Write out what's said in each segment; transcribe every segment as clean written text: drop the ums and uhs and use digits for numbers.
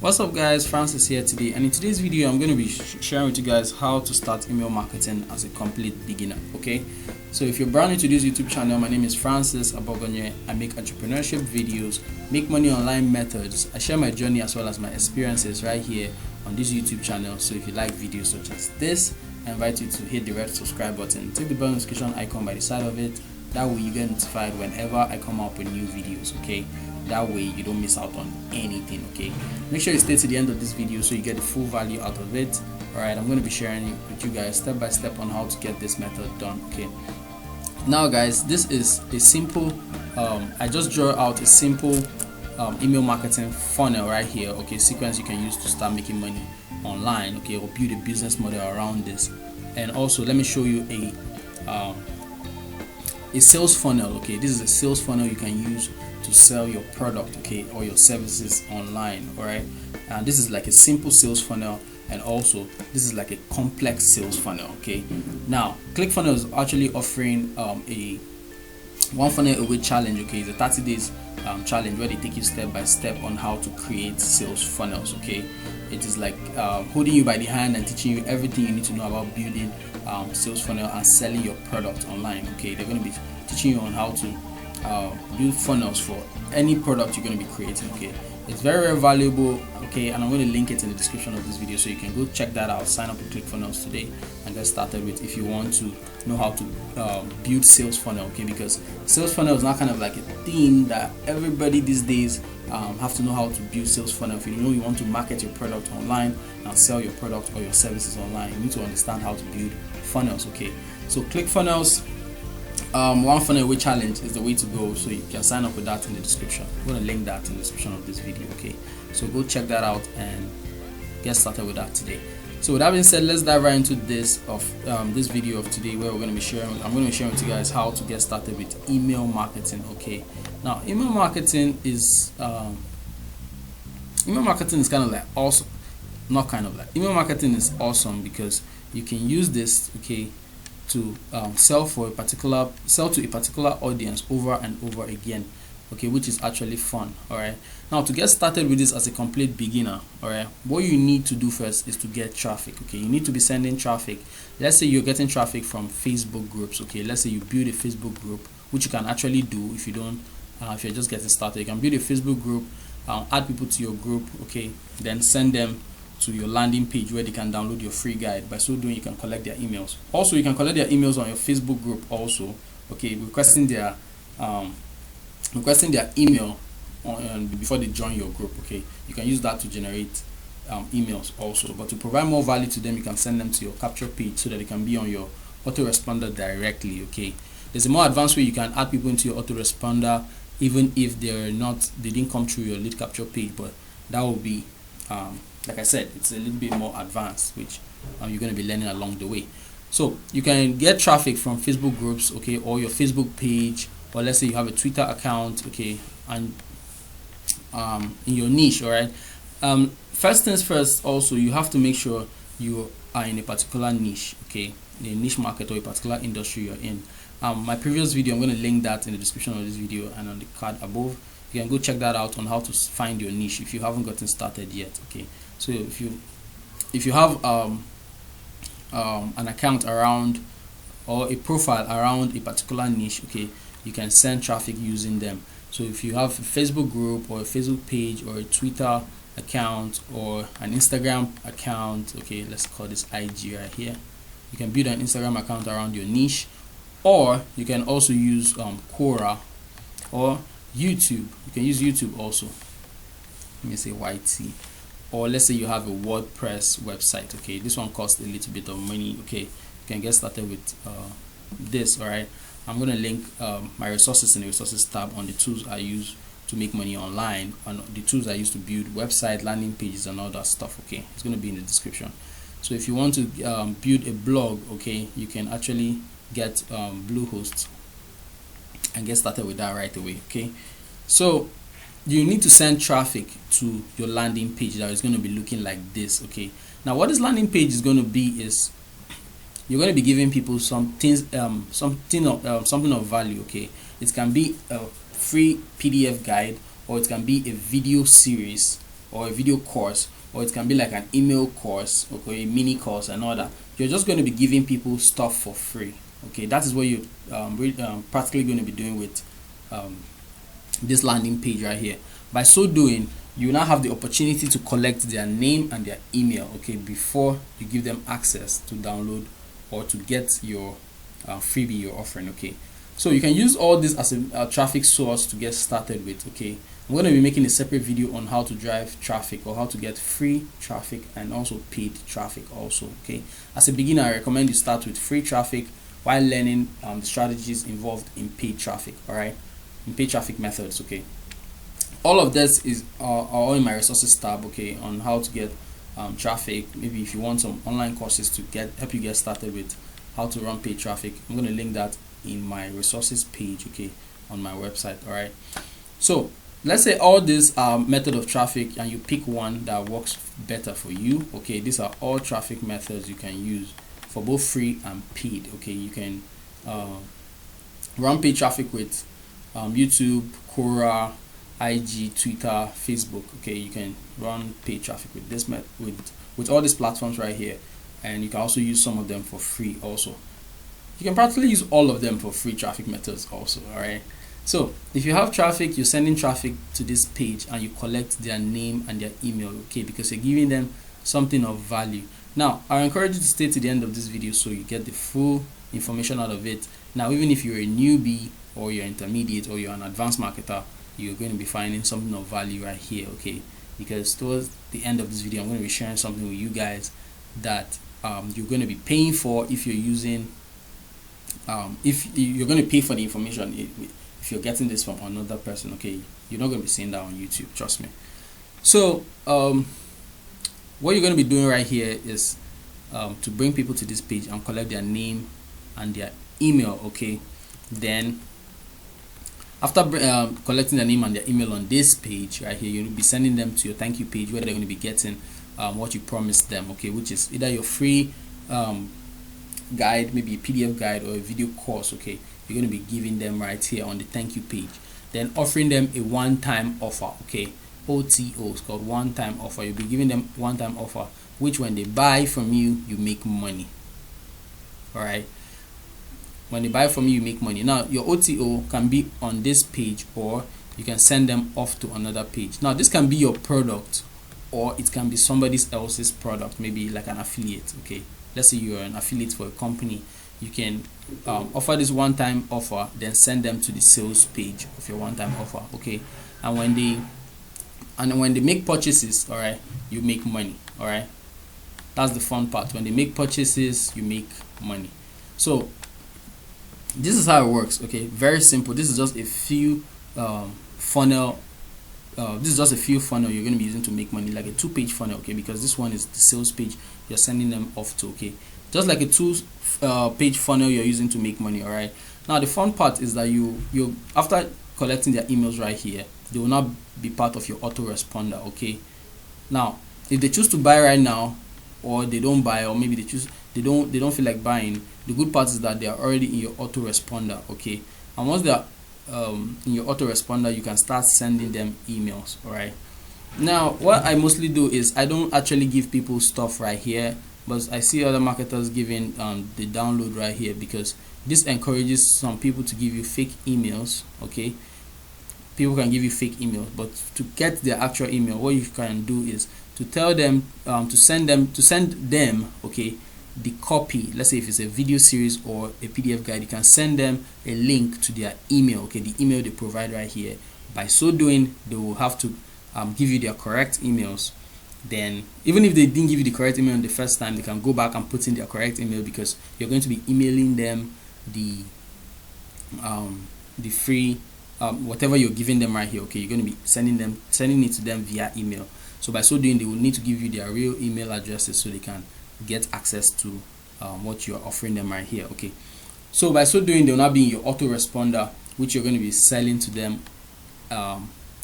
What's up guys, Francis here today, and in today's video I'm going to be sharing with you guys how to start email marketing as a complete beginner. Okay, so if you're brand new to this YouTube channel, my name is Francis Abogonye. I make entrepreneurship videos, make money online methods. I share my journey as well as my experiences right here on this YouTube channel. So if you like videos such as this, I invite you to hit the red subscribe button, click the bell notification icon by the side of it. That way you get notified whenever I come up with new videos. Okay, that way you don't miss out on anything. Okay, make sure you stay to the end of this video so you get the full value out of it. Alright, I'm going to be sharing with you guys step by step on how to get this method done. Okay, now guys, this is a simple I just draw out a simple email marketing funnel right here. Okay, sequence you can use to start making money online. Okay, or build a business model around this. And also let me show you a sales funnel. Okay, this is a sales funnel you can use to sell your product, okay, or your services online. All right, and this is like a simple sales funnel, and also this is like a complex sales funnel. Okay, now ClickFunnels is actually offering a one funnel away challenge. Okay, it's a 30 days challenge where they take you step by step on how to create sales funnels. Okay, it is like holding you by the hand and teaching you everything you need to know about building sales funnel and selling your product online. Okay, they're going to be teaching you on how to build funnels for any product you're going to be creating. Okay, it's very valuable. Okay, and I'm going to link it in the description of this video so you can go check that out. Sign up with ClickFunnels today and get started with if you want to know how to build sales funnel. Okay, because sales funnel is not kind of like a thing that everybody these days have to know how to build sales funnel. If you know you want to market your product online and sell your product or your services online, you need to understand how to build funnels. Okay, so ClickFunnels one funnel away challenge is the way to go, so you can sign up with that in the description. I'm going to link that in the description of this video. Okay, so go check that out and get started with that today. So with that being said, let's dive right into this video of today, where I'm going to be sharing with you guys how to get started with email marketing. Okay, now email marketing is kind of like awesome. Not kind of like, email marketing is awesome because you can use this, okay, to sell to a particular audience over and over again. Okay, which is actually fun. All right, now to get started with this as a complete beginner, all right, what you need to do first is to get traffic. Okay, you need to be sending traffic. Let's say you're getting traffic from Facebook groups. Okay, let's say you build a Facebook group, which you can actually do if you don't if you're just getting started. You can build a Facebook group, add people to your group, okay, then send them to your landing page where they can download your free guide. By so doing, you can collect their emails. Also, you can collect their emails on your Facebook group also. Okay, requesting their email before they join your group. Okay, you can use that to generate emails also. But to provide more value to them, you can send them to your capture page so that they can be on your autoresponder directly. Okay, there's a more advanced way you can add people into your autoresponder even if they didn't come through your lead capture page, but that will be like I said, it's a little bit more advanced, which you're going to be learning along the way. So you can get traffic from Facebook groups, okay, or your Facebook page, or let's say you have a Twitter account, okay, and in your niche. All right, first things first, also you have to make sure you are in a particular niche, okay, a niche market or a particular industry you're in. My previous video, I'm going to link that in the description of this video and on the card above. You can go check that out on how to find your niche if you haven't gotten started yet. Okay, so if you have an account around or a profile around a particular niche, okay, you can send traffic using them. So if you have a Facebook group or a Facebook page or a Twitter account or an Instagram account, okay, let's call this IG right here, you can build an Instagram account around your niche. Or you can also use Quora or YouTube. You can use YouTube also. Let me say YT. Or let's say you have a WordPress website. Okay, this one costs a little bit of money. Okay, you can get started with this. All right, I'm going to link my resources in the resources tab on the tools I use to make money online, and the tools I use to build website, landing pages, and all that stuff. Okay, it's going to be in the description. So if you want to build a blog, okay, you can actually get Bluehost and get started with that right away. Okay, so you need to send traffic to your landing page that is going to be looking like this. Okay, now what this landing page is going to be is you're going to be giving people something of value. Okay, it can be a free PDF guide, or it can be a video series or a video course, or it can be like an email course, okay, a mini course and all that. You're just going to be giving people stuff for free. Okay, that is what you're practically going to be doing with this landing page right here. By so doing, you now have the opportunity to collect their name and their email, okay, before you give them access to download or to get your freebie you're offering. Okay, so you can use all this as a traffic source to get started with. Okay, I'm going to be making a separate video on how to drive traffic, or how to get free traffic and also paid traffic also. Okay, as a beginner, I recommend you start with free traffic while learning the strategies involved in paid traffic. All right, in paid traffic methods. Okay, all of this is all in my resources tab, okay, on how to get traffic. Maybe if you want some online courses to help you get started with how to run paid traffic, I'm going to link that in my resources page, okay, on my website. All right, so let's say all this method of traffic, and you pick one that works better for you. Okay, these are all traffic methods you can use for both free and paid. Okay, you can run paid traffic with YouTube, Quora, IG, Twitter, Facebook. Okay, you can run paid traffic with this with all these platforms right here, and you can also use some of them for free also. You can practically use all of them for free traffic methods also. All right, so if you have traffic, you're sending traffic to this page and you collect their name and their email, okay, because you're giving them something of value. Now, I encourage you to stay to the end of this video so you get the full information out of it. Now, even if you're a newbie or you're intermediate or you're an advanced marketer, you're going to be finding something of value right here, okay, because towards the end of this video, I'm going to be sharing something with you guys that you're going to be paying for if you're using if you're going to pay for the information if you're getting this from another person. Okay, you're not going to be seeing that on YouTube, trust me. So what you're going to be doing right here is to bring people to this page and collect their name and their email. Okay, then after collecting their name and their email on this page right here, you'll be sending them to your thank you page, where they're going to be getting what you promised them, okay, which is either your free guide, maybe a PDF guide, or a video course. Okay, you're going to be giving them right here on the thank you page, then offering them a one-time offer. Okay, OTO, it's called one-time offer. You'll be giving them one-time offer, which when they buy from you, you make money. All right, when they buy from you, you make money. Now, your OTO can be on this page, or you can send them off to another page. Now, this can be your product, or it can be somebody else's product, maybe like an affiliate. Okay, let's say you're an affiliate for a company, you can offer this one-time offer, then send them to the sales page of your one-time offer. Okay, and when they make purchases, all right, you make money. All right, that's the fun part. When they make purchases, you make money. So this is how it works. Okay, very simple. This is just a few funnel. This is just a few funnel you're going to be using to make money, like a 2-page funnel. Okay, because this one is the sales page you're sending them off to. Okay, just like a 2-page funnel you're using to make money. All right, now the fun part is that you after collecting their emails right here, they will not be part of your autoresponder. Okay, now if they choose to buy right now, or they don't buy, or maybe they don't feel like buying, the good part is that they are already in your autoresponder. Okay, and once they are in your autoresponder, you can start sending them emails. All right, now what I mostly do is I don't actually give people stuff right here, but I see other marketers giving the download right here, because this encourages some people to give you fake emails. Okay, people can give you fake emails, but to get their actual email, what you can do is to tell them to send them okay, the copy. Let's say if it's a video series or a PDF guide, you can send them a link to their email, okay, the email they provide right here. By so doing, they will have to give you their correct emails. Then even if they didn't give you the correct email the first time, they can go back and put in their correct email, because you're going to be emailing them the free whatever you're giving them right here. Okay, you're going to be sending it to them via email. So by so doing, they will need to give you their real email addresses so they can get access to what you're offering them right here. Okay, so by so doing, they'll now be in your autoresponder, which you're going to be selling to them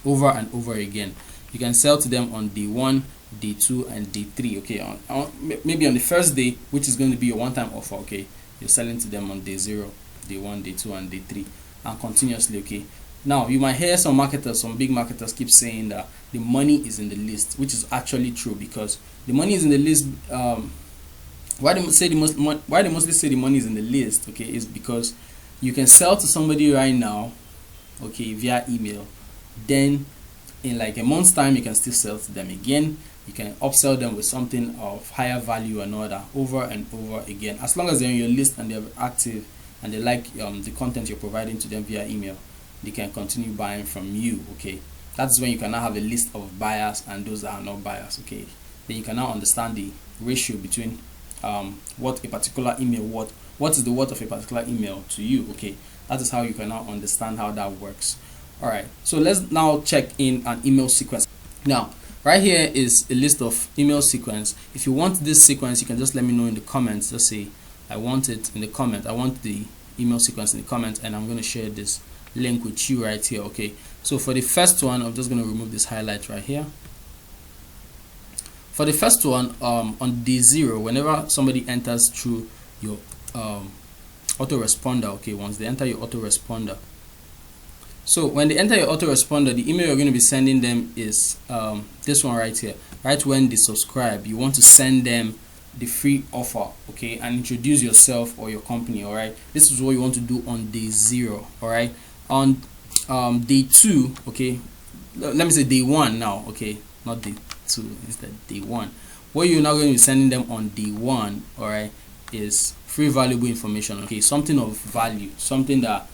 over and over again. You can sell to them on day 1, day 2, and day 3. Okay, maybe on the first day, which is going to be your one-time offer. Okay, you're selling to them on day 0, day 1, day 2, and day 3, and continuously. Okay, Now you might hear some marketers, some big marketers keep saying that the money is in the list, which is actually true, because the money is in the list. Why they mostly say the money is in the list, okay, is because you can sell to somebody right now, okay, via email. Then in like a month's time you can still sell to them again. You can upsell them with something of higher value and all that over and over again, as long as they're on your list and they're active and they like the content you're providing to them via email. They can continue buying from you, okay. That's when you can now have a list of buyers and those that are not buyers, okay. Then you can now understand the ratio between what a particular email, what is the worth of a particular email to you, okay. That is how you can now understand how that works. All right, so let's now check in an email sequence. Now right here is a list of email sequence. If you want this sequence, you can just let me know in the comments. Just say I want it in the comment. I want the email sequence in the comments, and I'm going to share this link with you right here, okay. So for the first one, I'm just going to remove this highlight right here. For the first one, on day 0, whenever somebody enters through your autoresponder, okay, once they enter your autoresponder, so when they enter your autoresponder, the email you're going to be sending them is this one right here. Right when they subscribe, you want to send them the free offer, okay, and introduce yourself or your company. All right, this is what you want to do on day 0. All right, on day 2, okay, let me say day 1 now, okay, not day 2, it's the day 1. What you're now going to be sending them on day 1, all right, is free valuable information, okay, something of value, something that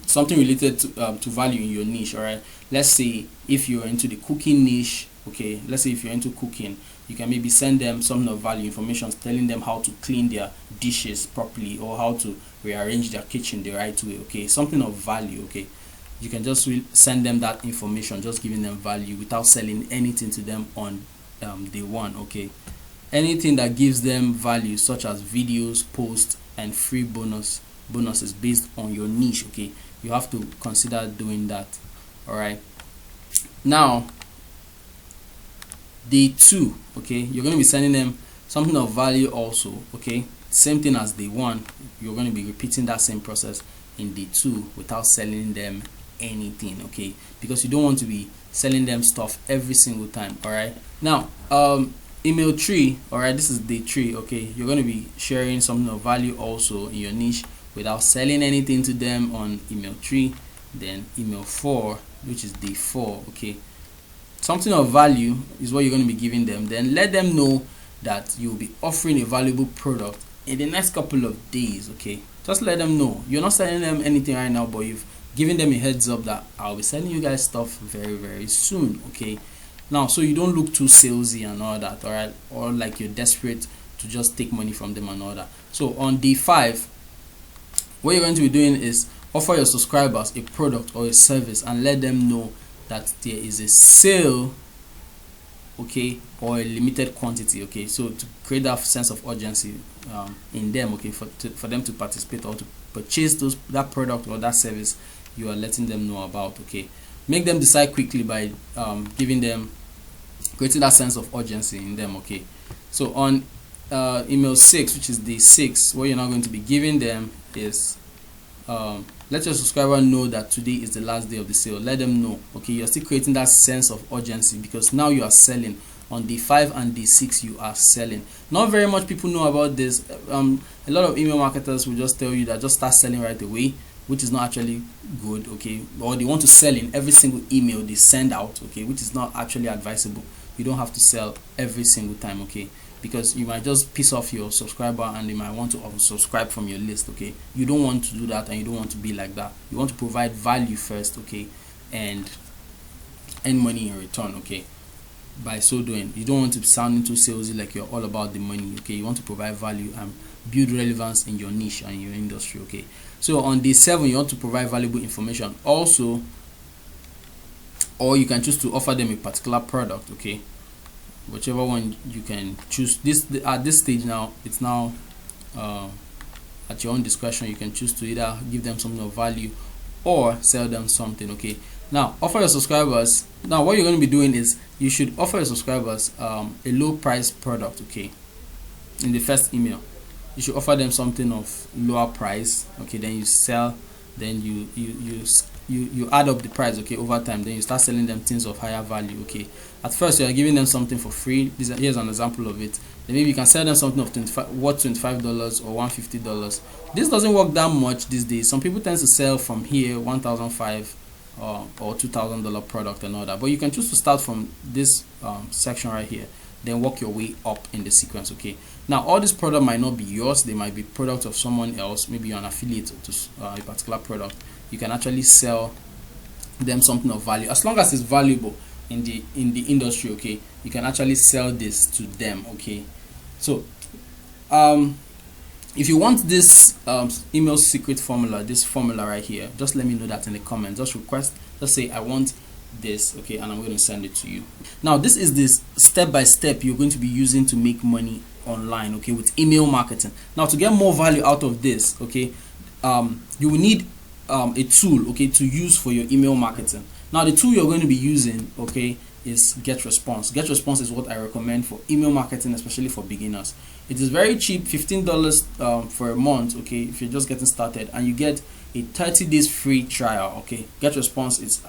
something related to value in your niche. All right, let's say if you're into the cooking niche, okay, let's say if you're into cooking, you can maybe send them something of value information telling them how to clean their dishes properly or how to rearrange their kitchen the right way, okay, something of value, okay. You can just send them that information, just giving them value without selling anything to them on day 1, okay. Anything that gives them value, such as videos, posts, and free bonuses based on your niche, okay, you have to consider doing that. All right, now day 2, okay, you're going to be sending them something of value also, okay, same thing as day 1. You're going to be repeating that same process in day 2 without selling them anything, okay, because you don't want to be selling them stuff every single time. All right, now email 3, all right, this is day 3, okay. You're going to be sharing something of value also in your niche without selling anything to them on email 3. Then email 4, which is day 4, okay, something of value is what you're going to be giving them. Then let them know that you'll be offering a valuable product in the next couple of days, okay. Just let them know you're not selling them anything right now, but you've given them a heads up that I'll be selling you guys stuff very, very soon, okay. Now, so you don't look too salesy and all that, all right, or like you're desperate to just take money from them and all that. So on day 5, what you're going to be doing is offer your subscribers a product or a service and let them know that there is a sale, okay, or a limited quantity, okay. So to create that sense of urgency in them, okay, for them to participate or to purchase that product or that service you are letting them know about, okay. Make them decide quickly by creating that sense of urgency in them, okay. So on email 6, which is day 6, what you're now going to be giving them is let your subscriber know that today is the last day of the sale. Let them know, okay. You're still creating that sense of urgency because now you are selling. On day 5 and day 6 you are selling. Not very much people know about this. A lot of email marketers will just tell you that just start selling right away, which is not actually good, okay. Or they want to sell in every single email they send out, okay, which is not actually advisable. You don't have to sell every single time, okay, because you might just piss off your subscriber and they might want to unsubscribe from your list, okay. You don't want to do that, and you don't want to be like that. You want to provide value first, okay, and earn money in return, okay. By so doing, you don't want to be sounding too salesy like you're all about the money, okay. You want to provide value and build relevance in your niche and your industry, okay. So on day 7 you want to provide valuable information also, or you can choose to offer them a particular product, okay, whichever one you can choose. At this stage now, it's now at your own discretion. You can choose to either give them something of value or sell them something, okay. Now offer your subscribers, now what you're going to be doing is you should offer your subscribers a low price product, okay. In the first email you should offer them something of lower price, okay. Then you sell then you add up the price, okay, over time. Then you start selling them things of higher value, okay. At first you are giving them something for free. Here's an example of it. Then maybe you can sell them something of $25 or $150. This doesn't work that much these days. Some people tend to sell from here $1,500 or $2,000 product and all that, but you can choose to start from this section right here, then work your way up in the sequence, okay. Now all this product might not be yours, they might be product of someone else. Maybe you're an affiliate to a particular product. You can actually sell them something of value, as long as it's valuable in the industry, okay. You can actually sell this to them, okay. So if you want this email secret formula, this formula right here, just let me know that in the comments. Just say I want this, okay, and I'm going to send it to you. Now this is this step-by-step you're going to be using to make money online, okay, with email marketing. Now to get more value out of this, okay, you will need a tool, okay, to use for your email marketing. Now the tool you're going to be using, okay, is GetResponse. GetResponse is what I recommend for email marketing, especially for beginners. It is very cheap, $15 for a month, okay, if you're just getting started, and you get a 30 days free trial, okay. GetResponse is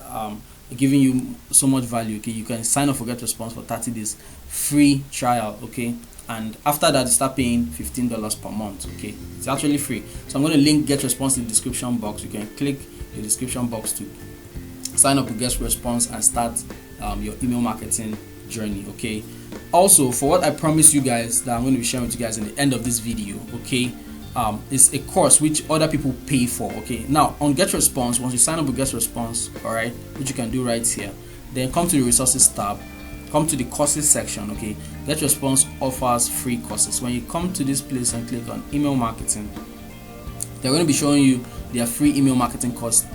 giving you so much value, okay. You can sign up for GetResponse for 30 days free trial, okay, and after that you start paying $15 per month, okay. It's actually free. So I'm going to link GetResponse in the description box. You can click the description box to sign up with GetResponse and start your email marketing journey, okay. Also, for what I promised you guys that I'm going to be sharing with you guys in the end of this video, okay, is a course which other people pay for, okay. Now on GetResponse, once you sign up with GetResponse, all right, which you can do right here, then come to the resources tab, come to the courses section, okay. GetResponse offers free courses. When you come to this place and click on email marketing, they're going to be showing you their free email marketing course,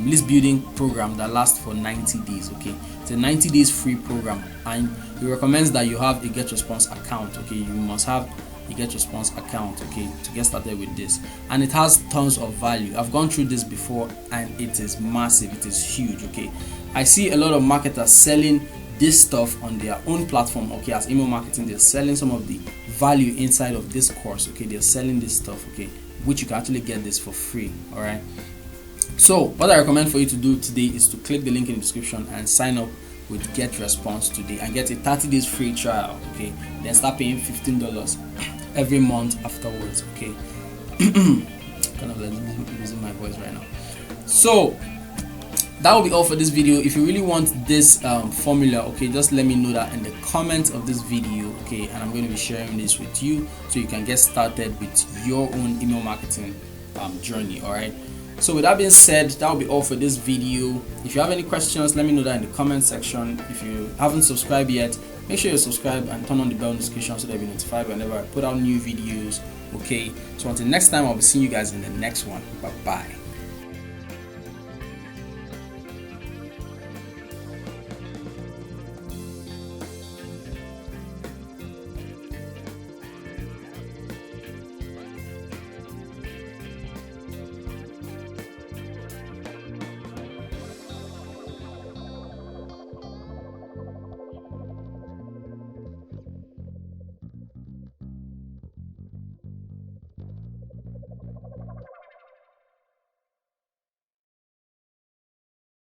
list building program that lasts for 90 days, okay. It's a 90 days free program, and it recommends that you have a GetResponse account, okay. You must have a GetResponse account, okay, to get started with this, and it has tons of value. I've gone through this before and it is massive, it is huge, okay. I see a lot of marketers selling this stuff on their own platform, okay, as email marketing. They're selling some of the value inside of this course, okay. They're selling this stuff, okay, which you can actually get this for free, all right. So what I recommend for you to do today is to click the link in the description and sign up with GetResponse today and get a 30 days free trial, okay. Then start paying $15 every month afterwards, okay. Kind of losing my voice right now. So that will be all for this video. If you really want this formula, okay, just let me know that in the comments of this video, okay, and I'm going to be sharing this with you so you can get started with your own email marketing journey, all right. So with that being said, that will be all for this video. If you have any questions, let me know that in the comment section. If you haven't subscribed yet, make sure you subscribe and turn on the bell notification so that you'll be notified whenever I put out new videos, okay. So until next time, I'll be seeing you guys in the next one. Bye bye.